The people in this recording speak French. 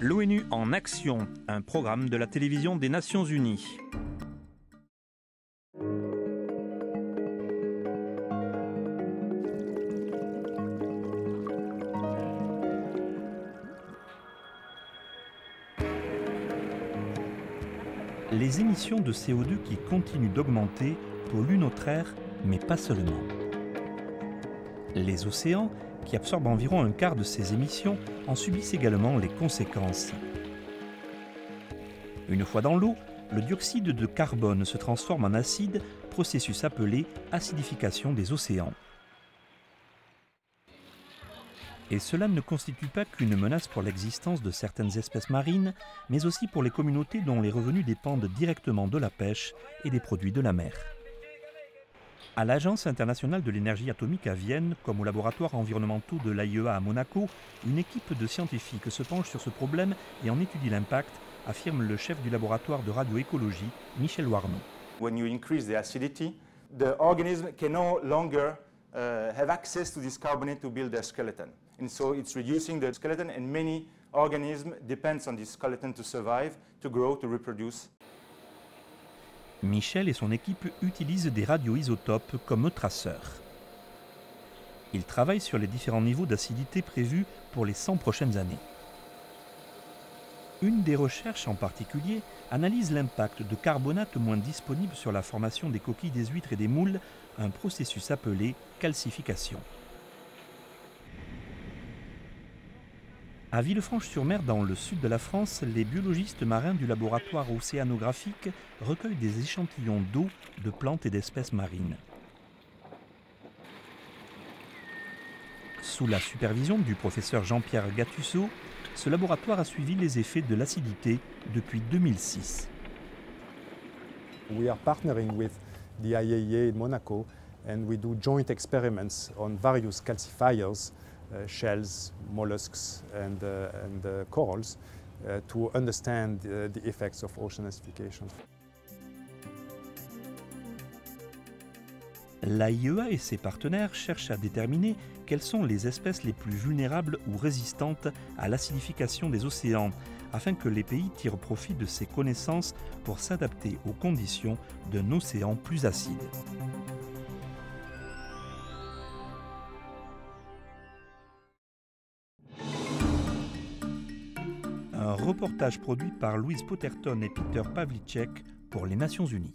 L'ONU en action, un programme de la télévision des Nations Unies. Les émissions de CO2 qui continuent d'augmenter polluent notre air, mais pas seulement. Les océans, qui absorbent environ un quart de ces émissions, en subissent également les conséquences. Une fois dans l'eau, le dioxyde de carbone se transforme en acide, processus appelé acidification des océans. Et cela ne constitue pas qu'une menace pour l'existence de certaines espèces marines, mais aussi pour les communautés dont les revenus dépendent directement de la pêche et des produits de la mer. À l'Agence internationale de l'énergie atomique à Vienne, comme aux laboratoires environnementaux de l'AIEA à Monaco, une équipe de scientifiques se penche sur ce problème et en étudie l'impact, affirme le chef du laboratoire de radioécologie, Michel Warneau. When you increase the acidity, the organism can no longer have access to this carbonate to build their skeleton. And so it's reducing the skeleton, and many organisms depend on this skeleton to survive, to grow, to reproduce. Michel et son équipe utilisent des radioisotopes comme traceurs. Ils travaillent sur les différents niveaux d'acidité prévus pour les 100 prochaines années. Une des recherches en particulier analyse l'impact de carbonates moins disponibles sur la formation des coquilles des huîtres et des moules, un processus appelé calcification. À Villefranche-sur-Mer, dans le sud de la France, les biologistes marins du laboratoire océanographique recueillent des échantillons d'eau, de plantes et d'espèces marines. Sous la supervision du professeur Jean-Pierre Gattuso, ce laboratoire a suivi les effets de l'acidité depuis 2006. We are partnering with the IAEA in Monaco and we do joint experiments on various calcifiers, shells, mollusks and corals to understand the effects of ocean acidification. L'AIEA et ses partenaires cherchent à déterminer quelles sont les espèces les plus vulnérables ou résistantes à l'acidification des océans, afin que les pays tirent profit de ces connaissances pour s'adapter aux conditions d'un océan plus acide. Un reportage produit par Louise Potterton et Peter Pavlicek pour les Nations Unies.